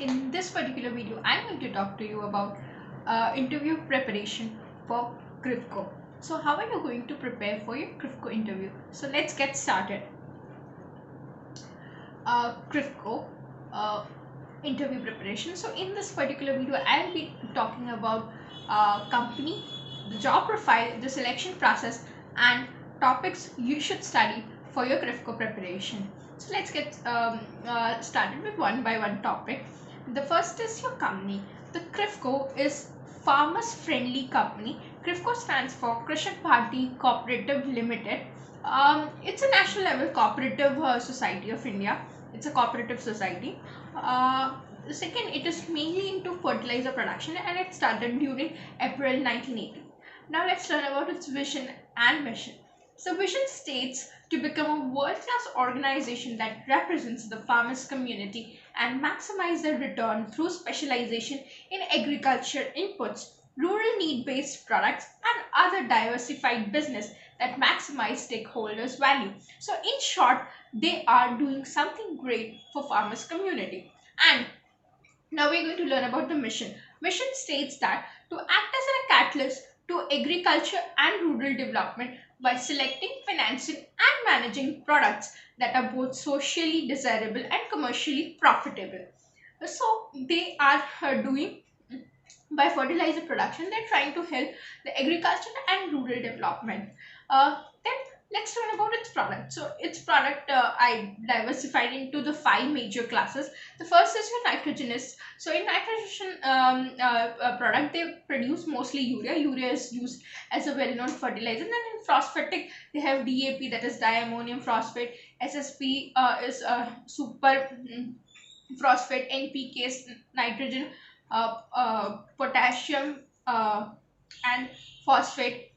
in this particular video, I'm going to talk to you about interview preparation for CRIFCO. So, how are you going to prepare for your CRIFCO interview? So, let's get started. CRIFCO interview preparation. So, in this particular video, I'll be talking about company, the job profile, the selection process, and topics you should study for your CRIFCO preparation. So let's get started with one by one topic. The first is your company. The CRIFCO is farmers friendly company. CRIFCO stands for Krishak Bharti Cooperative Limited. It's a national level cooperative society of India. It's a cooperative society. Second, it is mainly into fertilizer production and it started during April 1980. Now let's learn about its vision and mission. So vision states to become a world-class organization that represents the farmers community and maximize their return through specialization in agriculture inputs, rural need-based products and other diversified business that maximize stakeholders' value. So in short, they are doing something great for farmers community. And now we're going to learn about the mission. Mission states that to act as a catalyst to agriculture and rural development by selecting, financing, and managing products that are both socially desirable and commercially profitable. So they are doing by fertilizer production, they're trying to help the agriculture and rural development. Then let's learn about its product. So its product I diversified into the five major classes. The first is your nitrogenous. So in nitrogen product, they produce mostly urea. Urea is used as a well-known fertilizer. Then in phosphatic, they have DAP, that is diammonium phosphate. SSP is super phosphate. NPK is nitrogen, potassium, and phosphate.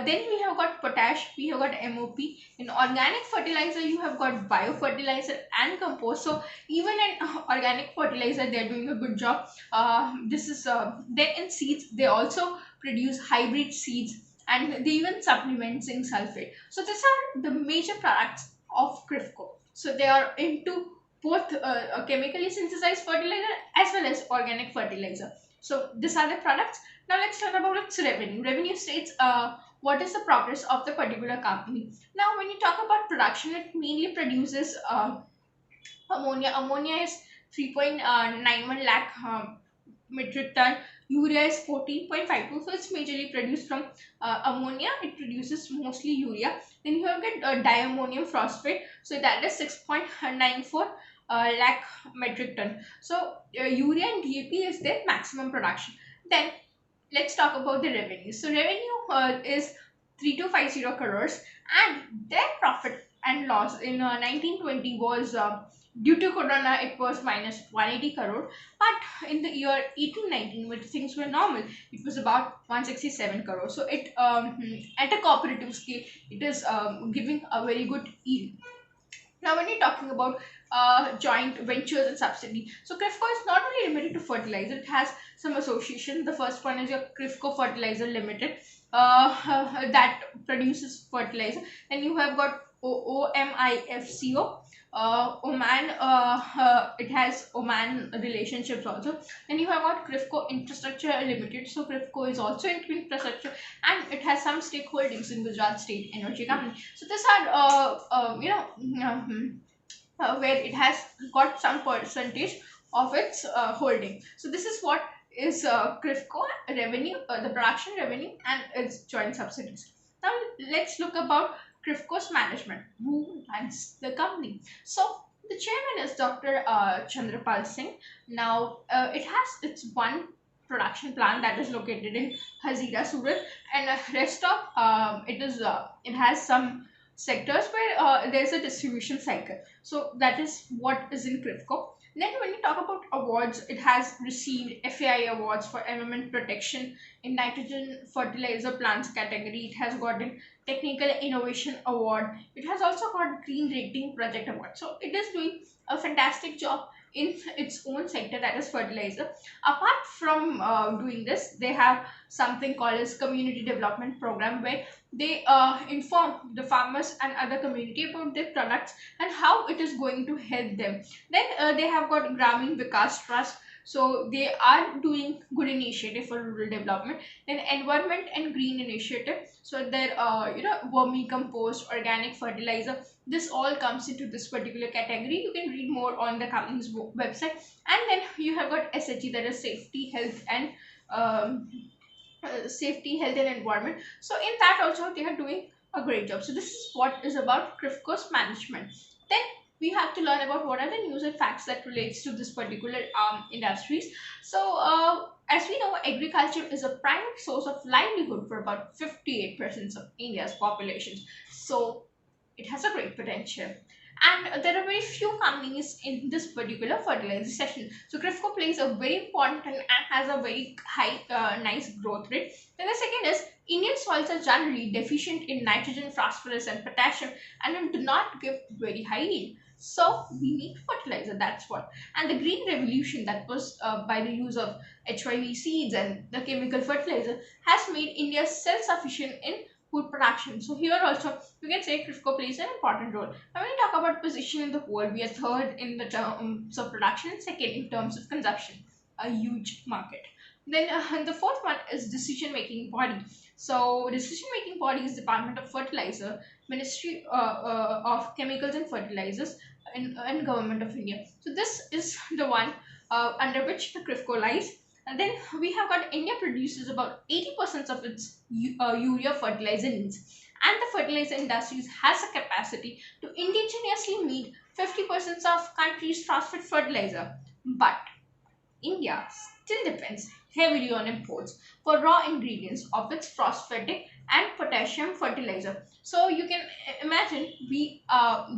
Then we have got potash, we have got MOP. In organic fertilizer, you have got biofertilizer and compost. So even in organic fertilizer, they are doing a good job. This is then in seeds, they also produce hybrid seeds and they even supplement zinc sulfate. So these are the major products of CRIFCO. So they are into both chemically synthesized fertilizer as well as organic fertilizer. So these are the products. Now let's learn about its revenue. Revenue states what is the progress of the particular company. Now when you talk about production, it mainly produces ammonia. Ammonia is 3.91 lakh metric ton. Urea is 14.52. So it's majorly produced from ammonia. It produces mostly urea. Then you have got diammonium phosphate. So that is 6.94 lakh metric ton. So urea and DAP is their maximum production. Then let's talk about the revenue. So revenue is 3250 crores and their profit and loss in 1920 was due to corona it was minus 180 crore, but in the year 1819 when things were normal it was about 167 crore. So it at a cooperative scale it is giving a very good yield. Now, when you're talking about joint ventures and subsidy, so CRIFCO is not only limited to fertilizer; it has some association. The first one is your CRIFCO Fertilizer Limited that produces fertilizer. Then you have got OMIFCO. Oman, it has Oman relationships also. Then you have got CRIFCO Infrastructure Limited. So CRIFCO is also into infrastructure and it has some stakeholdings in Gujarat State Energy Company. So these are where it has got some percentage of its holding. So this is what is CRIFCO revenue, the production revenue and its joint subsidies. Now let's look about CRIFCO's management, who runs the company. So the chairman is Dr. Chandrapal Singh. Now it has its one production plant that is located in Hazira, Surat, and rest of it has some sectors where there's a distribution cycle. So that is what is in CRIFCO. Then when you talk about awards, it has received FAI awards for environment protection in nitrogen fertilizer plants category. It has gotten technical innovation award. It has also got green rating project award. So it is doing a fantastic job in its own sector, that is fertilizer. Apart from doing this, they have something called as community development program, where they inform the farmers and other community about their products and how it is going to help them. Then they have got Gramin Vikas Trust, so they are doing good initiative for rural development. Then environment and green initiative, so their vermicompost, organic fertilizer, this all comes into this particular category. You can read more on the company's website. And then you have got SHE, that is safety, health and um, safety, health and environment. So in that also they are doing a great job. So this is what is about CRIFCO's management. Then we have to learn about what are the news and facts that relates to this particular industries. So as we know, agriculture is a primary source of livelihood for about 58% of India's population. So it has a great potential. And there are very few companies in this particular fertilizer section. So CRIFCO plays a very important and has a very high, nice growth rate. Then the second is Indian soils are generally deficient in nitrogen, phosphorus, and potassium, and do not give very high yield. So we need fertilizer. That's what. And the green revolution, that was by the use of HYV seeds and the chemical fertilizer, has made India self-sufficient in food production. So here also you can say CRIFCO plays an important role. Now when we talk about position in the world, we are third in the terms of production and second in terms of consumption. A huge market. Then the fourth one is decision making body. So decision making body is Department of Fertilizer, Ministry of Chemicals and Fertilizers, and Government of India. So this is the one under which the CRIFCO lies. And then we have got India produces about 80% of its urea fertilizer needs. And the fertilizer industries has a capacity to indigenously meet 50% of country's phosphate fertilizer. But India still depends heavily on imports for raw ingredients of its phosphatic and potassium fertilizer. So you can imagine we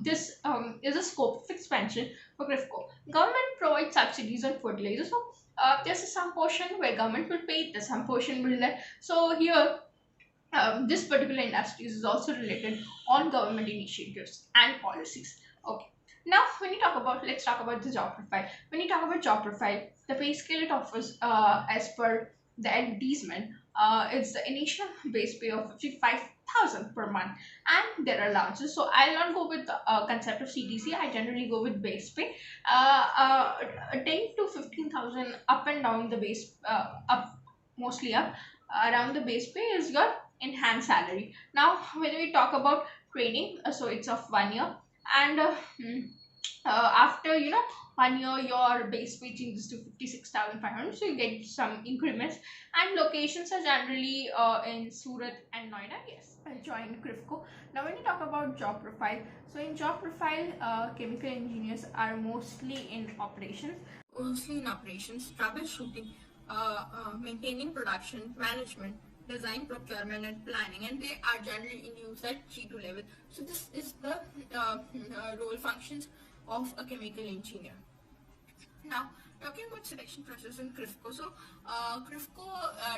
this is a scope of expansion for CRIFCO. Government provides subsidies on fertilizer. So there's some portion where government will pay, there's some portion will let. So here this particular industry is also related on government initiatives and policies. Okay. Now, when you talk about, let's talk about the job profile. When you talk about job profile, the pay scale it offers, as per the advertisement, it's the initial base pay of 55,000 per month, and there are allowances. So I'll not go with the concept of CTC. I generally go with base pay. 10 to 15,000 up and down the base, up mostly up around the base pay is your enhanced salary. Now, when we talk about training, so it's of 1 year, and after 1 year your base pay changes to 56,500, so you get some increments. And locations are generally in Surat and Noida. Yes, I joined CRIFCO. Now when you talk about job profile, so in job profile, chemical engineers are mostly in operations, troubleshooting, maintaining production, management, design, procurement, and planning, and they are generally in use at G2 level. So this is the role functions of a chemical engineer. Now, talking about selection process in CRIFCO. So CRIFCO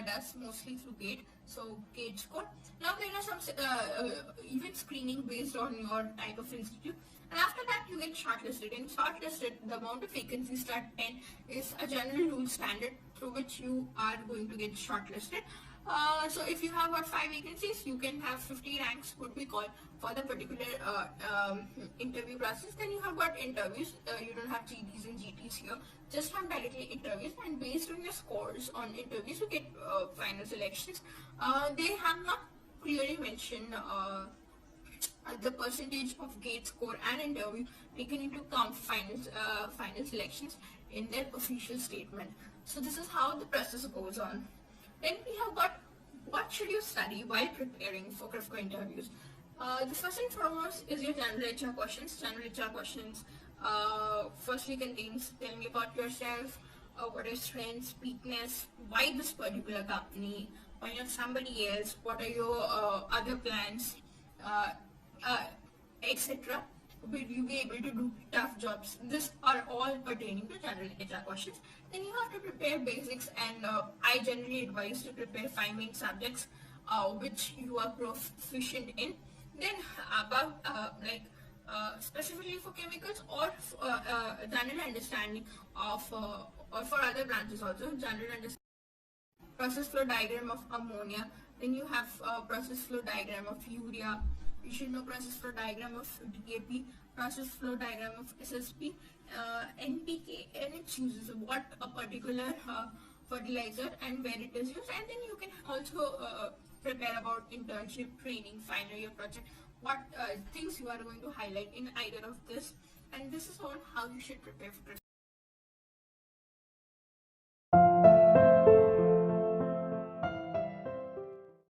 does mostly through GATE, so GATE score. Now there are some even screening based on your type of institute, and after that you get shortlisted. In shortlisted, the amount of vacancies at 10 is a general rule standard through which you are going to get shortlisted. So if you have got 5 vacancies, you can have 50 ranks would be called for the particular interview process. Then you have got interviews. You don't have GDs and GTs here. Just have directly interviews, and based on your scores on interviews, you get final selections. They have not clearly mentioned the percentage of GATE score and interview taken into account final selections in their official statement. So this is how the process goes on. Then we have got what should you study while preparing for CRIFCO interviews. The first and foremost is your general HR questions. General HR questions firstly contains tell me about yourself, what are your strengths, weakness, why this particular company, why not somebody else, what are your other plans, etc. Will you be able to do tough jobs? These are all pertaining to general HR questions. Then you have to prepare basics, and I generally advise to prepare 5 main subjects which you are proficient in. Then about specifically for chemicals, or general understanding of or for other branches also, general understanding process flow diagram of ammonia. Then you have process flow diagram of urea. You should know process flow diagram of DAP, process flow diagram of SSP, NPK and its uses, what a particular fertilizer and where it is used. And then you can also prepare about internship, training, final year project, what things you are going to highlight in either of this. And this is all how you should prepare for